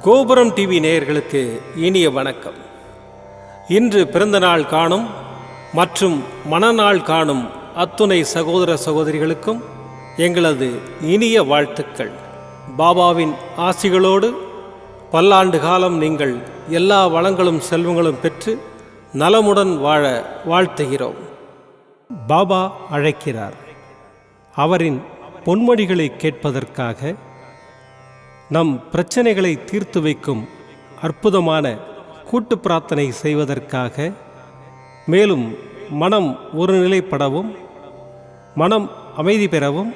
கோபுரம் டிவி நேயர்களுக்கு இனிய வணக்கம். இன்று பிறந்தநாள் காணும் மற்றும் மணநாள் காணும் அத்துணை சகோதர சகோதரிகளுக்கும் எங்களது இனிய வாழ்த்துக்கள். பாபாவின் ஆசிகளோடு பல்லாண்டு காலம் நீங்கள் எல்லா வளங்களும் செல்வங்களும் பெற்று நலமுடன் வாழ வாழ்த்துகிறோம். பாபா அழைக்கிறார். அவரின் பொன்மொழிகளை கேட்பதற்காக, நம் பிரச்சனைகளை தீர்த்து வைக்கும் அற்புதமான கூட்டு பிரார்த்தனை செய்வதற்காக, மேலும் மனம் ஒருநிலைப்படவும் மனம் அமைதி பெறவும்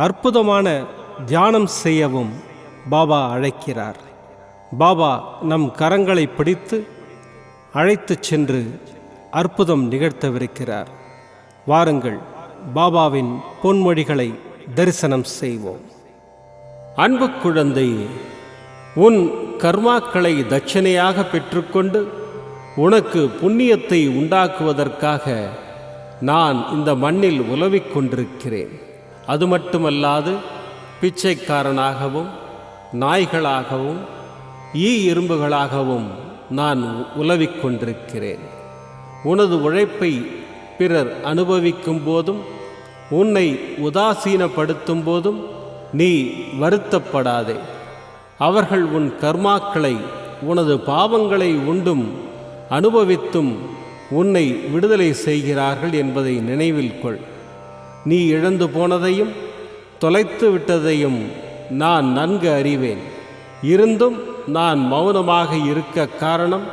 அற்புதமான தியானம் செய்யவும் பாபா அழைக்கிறார். பாபா நம் கரங்களை பிடித்து அழைத்து சென்று அற்புதம் நிகழ்த்தவிருக்கிறார். வாருங்கள், பாபாவின் பொன்மொழிகளை தரிசனம் செய்வோம். அன்பு குழந்தையே, உன் கர்மாக்களை தட்சணையாக பெற்றுக்கொண்டு உனக்கு புண்ணியத்தை உண்டாக்குவதற்காக நான் இந்த மண்ணில் உலவிக் கொண்டிருக்கிறேன். அது மட்டுமல்லாது பிச்சைக்காரனாகவும் நாய்களாகவும் எறும்புகளாகவும் நான் உலவிக் கொண்டிருக்கிறேன். உனது உழைப்பை பிறர் அனுபவிக்கும் போதும் உன்னை உதாசீனப்படுத்தும் போதும் நீ வருத்தப்படாதே. அவர்கள் உன் கர்மாக்களை உனது பாவங்களை உண்டும் அனுபவித்தும் உன்னை விடுதலை செய்கிறார்கள் என்பதை நினைவில் கொள். நீ இழந்து போனதையும் தொலைத்து விட்டதையும் நான் நன்கு அறிவேன். இருந்தும் நான் மௌனமாக இருக்க காரணம்,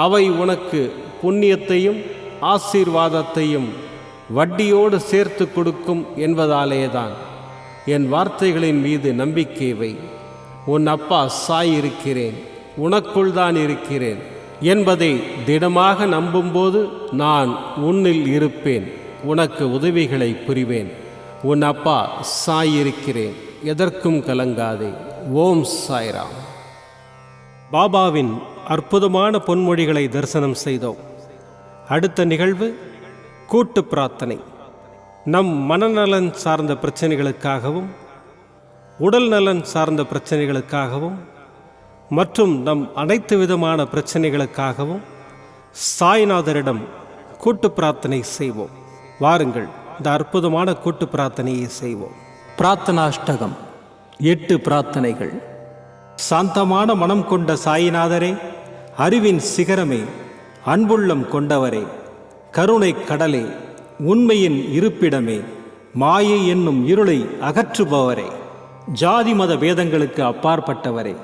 அவை உனக்கு புண்ணியத்தையும் ஆசீர்வாதத்தையும் வட்டியோடு சேர்த்து கொடுக்கும் என்பதாலேதான். என் வார்த்தைகளின் மீது நம்பிக்கை வை. உன் அப்பா சாய் இருக்கிறேன், உனக்குள் தான் இருக்கிறேன் என்பதை திடமாக நம்பும்போது நான் உன்னில் இருப்பேன், உனக்கு உதவிகளை புரிவேன். உன் அப்பா சாய் இருக்கிறேன், எதற்கும் கலங்காதே. ஓம் சாய்ராம். பாபாவின் அற்புதமான பொன்மொழிகளை தரிசனம் செய்தோம். அடுத்த நிகழ்வு கூட்டு பிரார்த்தனை. நம் மனநலன் சார்ந்த பிரச்சனைகளுக்காகவும் உடல் நலன் சார்ந்த பிரச்சனைகளுக்காகவும் மற்றும் நம் அனைத்து விதமான பிரச்சனைகளுக்காகவும் சாய்நாதரிடம் கூட்டு பிரார்த்தனை செய்வோம். வாருங்கள், இந்த அற்புதமான கூட்டு பிரார்த்தனையை செய்வோம். பிரார்த்தனாஷ்டகம். 8 பிரார்த்தனைகள். சாந்தமான மனம் கொண்ட சாயிநாதரே, அறிவின் சிகரமே, அன்புள்ளம் கொண்டவரே, கருணை கடலே, உண்மையின் இருப்பிடமே, மாயை என்னும் இருளை அகற்றுபவரே, ஜாதி மத பேதங்களுக்கு அப்பாற்பட்டவரே,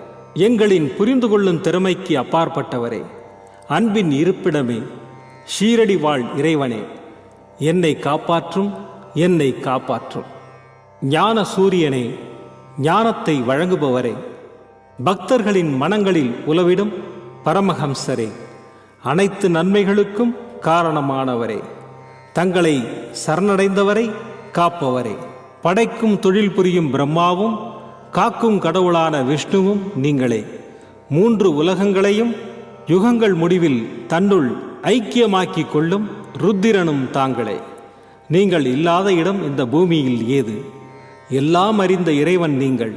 எங்களின் புரிந்து கொள்ளும் திறமைக்கு அப்பாற்பட்டவரே, அன்பின் இருப்பிடமே, ஷீரடி வாழ் இறைவனே, என்னை காப்பாற்றும், என்னை காப்பாற்றும். ஞான சூரியனே, ஞானத்தை வழங்குபவரே, பக்தர்களின் மனங்களில் உலவிடும் பரமஹம்சரே, அனைத்து நன்மைகளுக்கும் காரணமானவரே, தங்களை சரணடைந்தவரை காப்பவரே, படைக்கும் தொழில் புரியும் பிரம்மாவும் காக்கும் கடவுளான விஷ்ணுவும் நீங்களே. 3 உலகங்களையும் யுகங்கள் முடிவில் தன்னுள் ஐக்கியமாக்கிக் கொள்ளும் ருத்திரனும் தாங்களே. நீங்கள் இல்லாத இடம் இந்த பூமியில் ஏது? எல்லாம் அறிந்த இறைவன் நீங்கள்.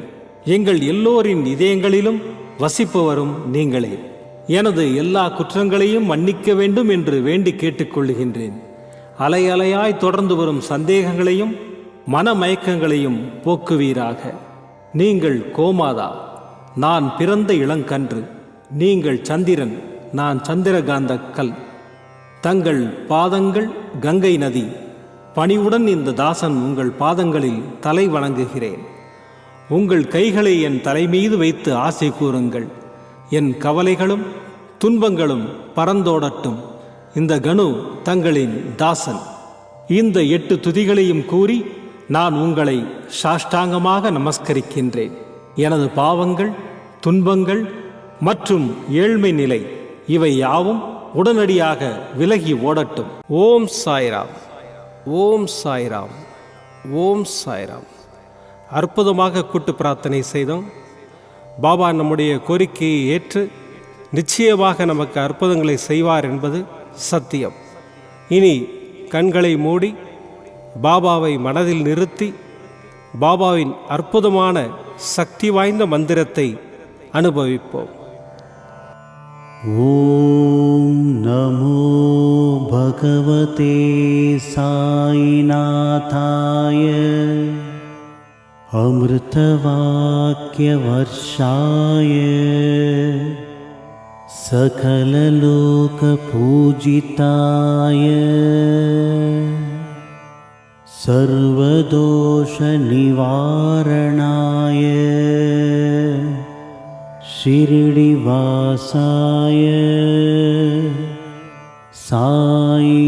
எங்கள் எல்லோரின் இதயங்களிலும் வசிப்பவரும் நீங்களே. எனது எல்லா குற்றங்களையும் மன்னிக்க வேண்டும் என்று வேண்டி கேட்டுக்கொள்ளுகின்றேன். அலை அலையாய் தொடர்ந்து வரும் சந்தேகங்களையும் மனமயக்கங்களையும் போக்குவீராக. நீங்கள் கோமாதா, நான் பிறந்த இளங்கன்று. நீங்கள் சந்திரன், நான் சந்திரகாந்த கல். தங்கள் பாதங்கள் கங்கை நதி. பணிவுடன் இந்த தாசன் உங்கள் பாதங்களில் தலை வணங்குகிறேன். உங்கள் கைகளை என் தலைமீது வைத்து ஆசை கூறுங்கள். என் கவலைகளும் துன்பங்களும் பறந்தோடட்டும். இந்த கணு தங்களின் தாசன். இந்த 8 துதிகளையும் கூறி நான் உங்களை சாஷ்டாங்கமாக நமஸ்கரிக்கின்றேன். எனது பாவங்கள், துன்பங்கள் மற்றும் ஏழ்மை நிலை இவை யாவும் உடனடியாக விலகி ஓடட்டும். ஓம் சாய்ராம், ஓம் சாய்ராம், ஓம் சாய்ராம். அற்புதமாக கூட்டு பிரார்த்தனை செய்தோம். பாபா நம்முடைய கோரிக்கையை ஏற்று நிச்சயமாக நமக்கு அற்புதங்களை செய்வார் என்பது சத்தியம். இனி கண்களை மூடி பாபாவை மனதில் நிறுத்தி பாபாவின் அற்புதமான சக்தி வாய்ந்த மந்திரத்தை அனுபவிப்போம். ஓம் நமோ பகவதே சாயிநாதாய அமிர்தவாக்யவர்ஷாய सकललोकपूजिताय सर्वदोषनिवारणाय शिरडिवासाय साईनाथाय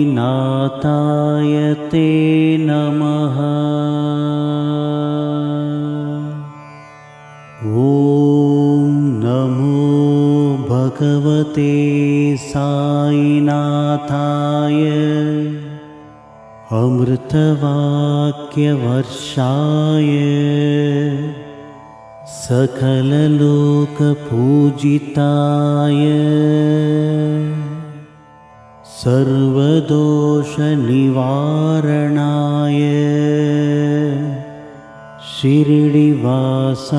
ते नमः। ॐ नमो भगवते साईनाथाय अमृतवाक्यवर्षाय सकललोकपूजिताय सर्वदोषनिवारणाय शिरडिवासाय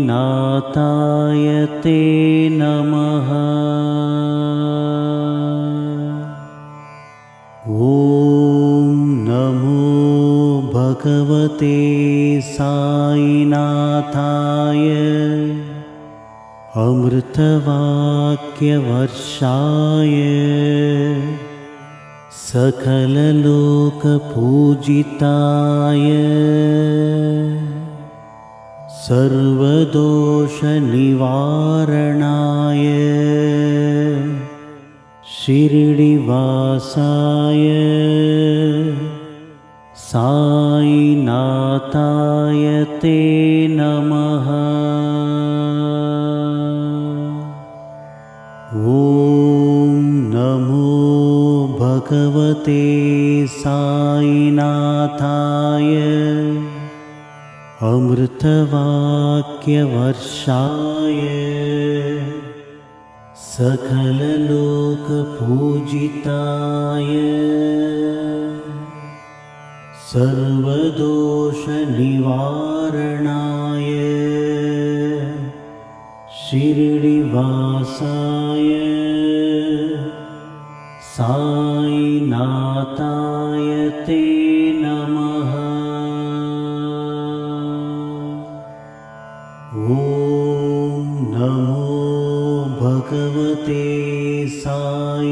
साईनाथाय ते नमः। ॐ नमो भगवते साईनाथाय अमृतवाक्यवर्षाय सकललोकपूजिताय सर्वदोषनिवारणाय शिरडिवासाय साईनाथाय ते नमः। ॐ नमो भगवते साईनाथाय अमृतवाक्यवर्षाय सकललोकपूजिताय सर्वदोषनिवारणाय शिरडिवासाय साईनाथाय ते नमः। ॐ नमो भगवते साईनाथाय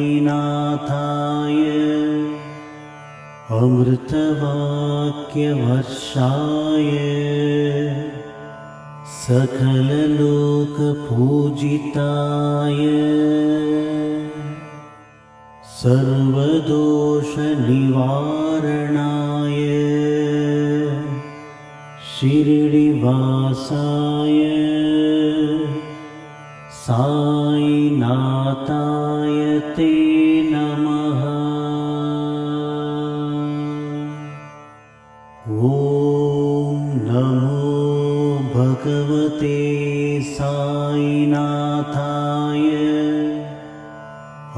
अमृतवाक्यवर्षाय सकललोकपूजिताय सर्वदोषनिवारणाय शिरडिवासाय साईनाथाय ते नमः। ॐ नमो भगवते साईनाथाय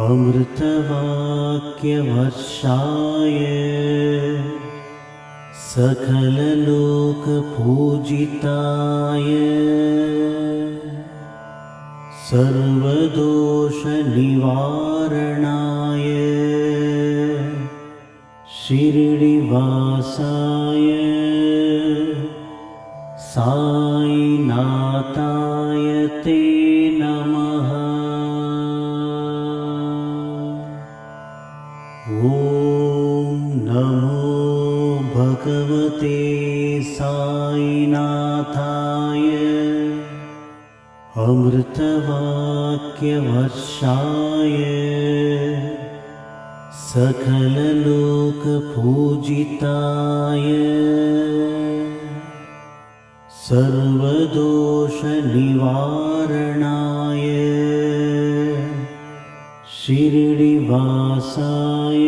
अमृतवाक्यवर्षाय सकललोकपूजिताय सर्वदोषनिवारणाय शिरडिवासाय साईनाथाय ते नमः। ॐ नमो भगवते साईनाथाय अमृतवाक्यवर्षाय सकललोकपूजिताय सर्वदोषनिवारणाय शिरडिवासाय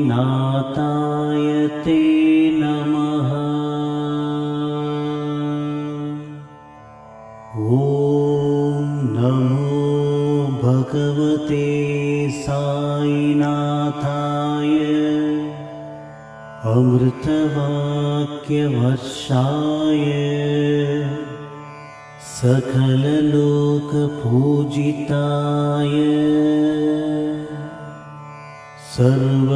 साईनाथाय ते नमः। ॐ नमो भगवते साईनाथाय अमृतवाक्यवर्षाय सकललोकपूजिताय सर्वदोषनिवारणाय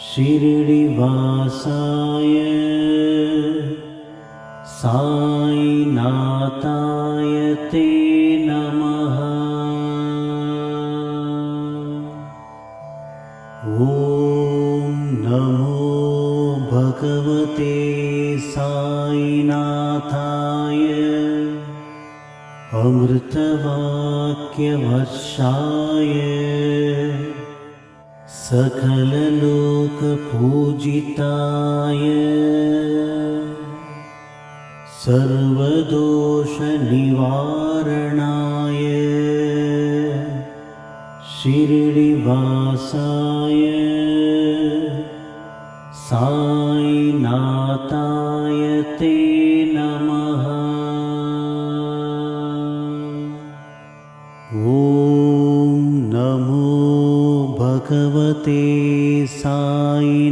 शिरडिवासाय साईनाथाय ते नमः। ॐ नमो भगवते साईनाथाय अमृतवाक्यवर्षाय सकललोकपूजिताय सर्वदोषनिवारणाय शिरडिवासाय साईनाथाय ते नमः। ॐ नमो भगवते साईनाथाय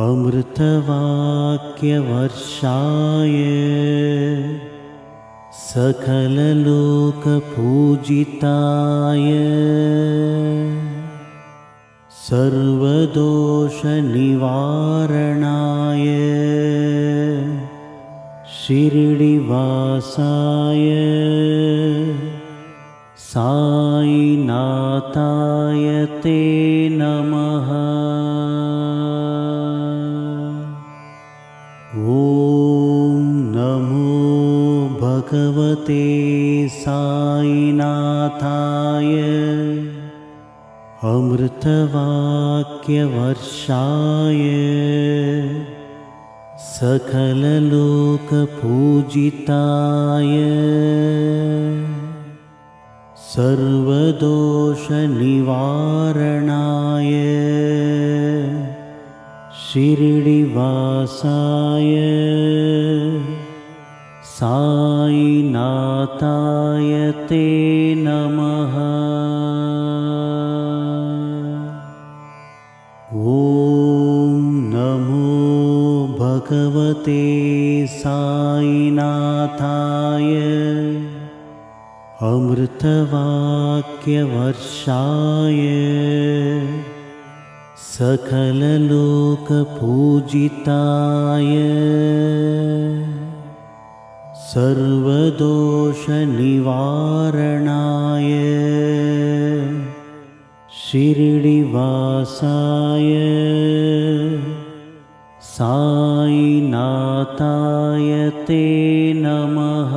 अमृतवाक्यवर्षाय सकललोकपूजिताय सर्वदोषनिवारणाय शिरडिवासाय साईनाथाय ते नमः। ॐ नमो भगवते साईनाथाय अमृतवाक्यवर्षाय सकललोकपूजिताय सर्वदोषनिवारणाय शिरडिवासाय साईनाथाय ते नमः। ॐ नमो भगवते साईनाथाय अमृतवाक्यवर्षाय सकललोकपूजिताय सर्वदोषनिवारणाय शिरडिवासाय साईनाथाय ते नमः।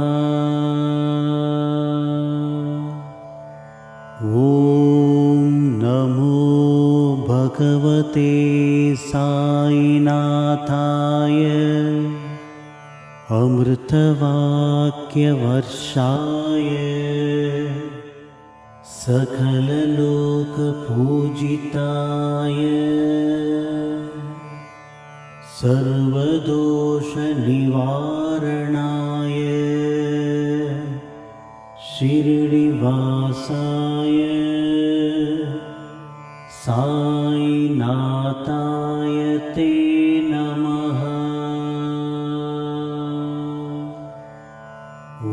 ॐ नमो भगवते साईनाथाय अमृतवाक्यवर्षाय सकललोकपूजिताय सर्वदोषनिवारणाय शिरडिवासाय साईनाथाय ते नमः।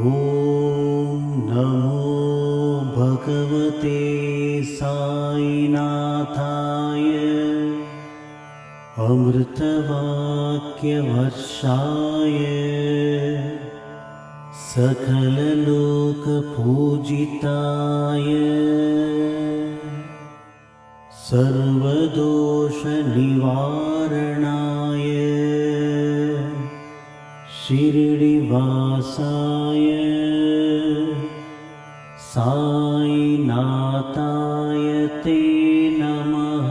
ॐ नमो भगवते साईनाथाय अमृतवाक्यवर्षाय सकललोकपूजिताय सर्वदोषनिवारणाय शिरडिवासाय साईनाथाय ते नमः।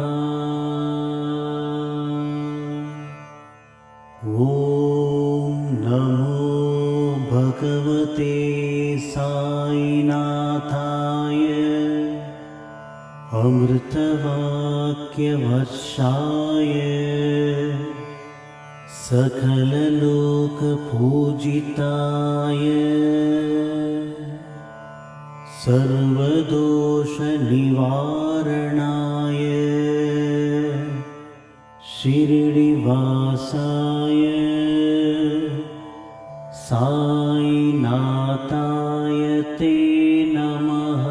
ॐ नमो भगवते साईनाथाय अमृतवाक्यवर्षाय सकललोकपूजिताय सर्वदोषनिवारणाय शिरडिवासाय साईनाथाय ते नमः।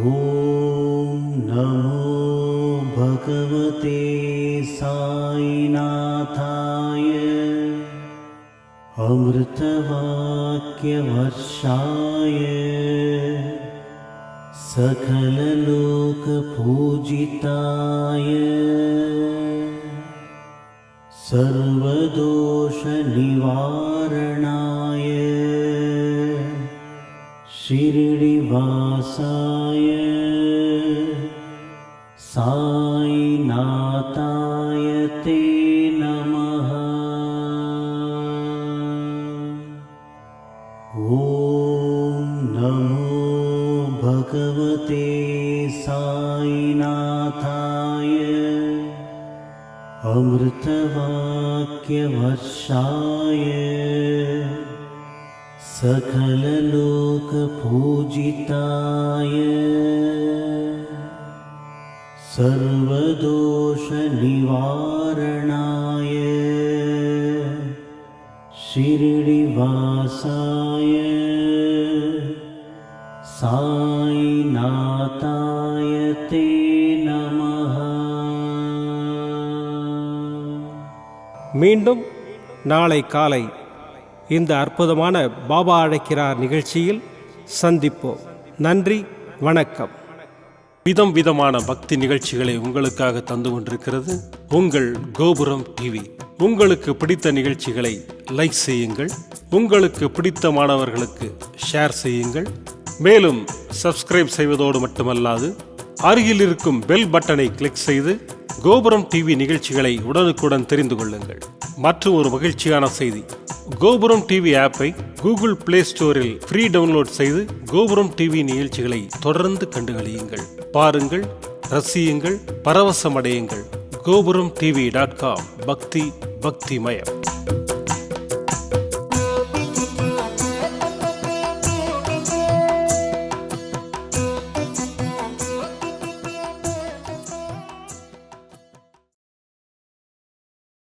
ॐ नमो भगवते साईनाथाय अमृतवाक्यवर्षाय सकललोकपूजिताय सर्वदोषनिवारणाय शिरडिवासाय साईनाथाय ते नमः। ॐ नमो भगवते साईनाथाय अमृतवाक्यवर्षाय सकललोकपूजिताय सर्वदोषनिवारणाय शिरडिवासाय साईनाथाय ते नमः। மீண்டும் நாளை காலை இந்த அற்புதமான பாபா அழைக்கிறார் நிகழ்ச்சியில் சந்திப்போம். நன்றி, வணக்கம். விதம் விதமான பக்தி நிகழ்ச்சிகளை உங்களுக்காக தந்து கொண்டிருக்கிறது உங்கள் கோபுரம் டிவி. உங்களுக்கு பிடித்த நிகழ்ச்சிகளை லைக் செய்யுங்கள், உங்களுக்கு பிடித்த மாணவர்களுக்கு ஷேர் செய்யுங்கள். மேலும் சப்ஸ்கிரைப் செய்வதோடு மட்டுமல்லாது அருகில் இருக்கும் பெல் பட்டனை கிளிக் செய்து கோபுரம் டிவி நிகழ்ச்சிகளை உடனுக்குடன் தெரிந்து கொள்ளுங்கள். மற்றும் ஒரு மகிழ்ச்சியான செய்தி, கோபுரம் டிவி ஆப்பை கூகுள் பிளே ஸ்டோரில் ஃப்ரீ டவுன்லோட் செய்து கோபுரம் டிவி நிகழ்ச்சிகளை தொடர்ந்து கண்டுகளியுங்கள், பாருங்கள், ரசியுங்கள், பரவசமடையுங்கள். gopuramtv.com பக்தி பக்திமயம்.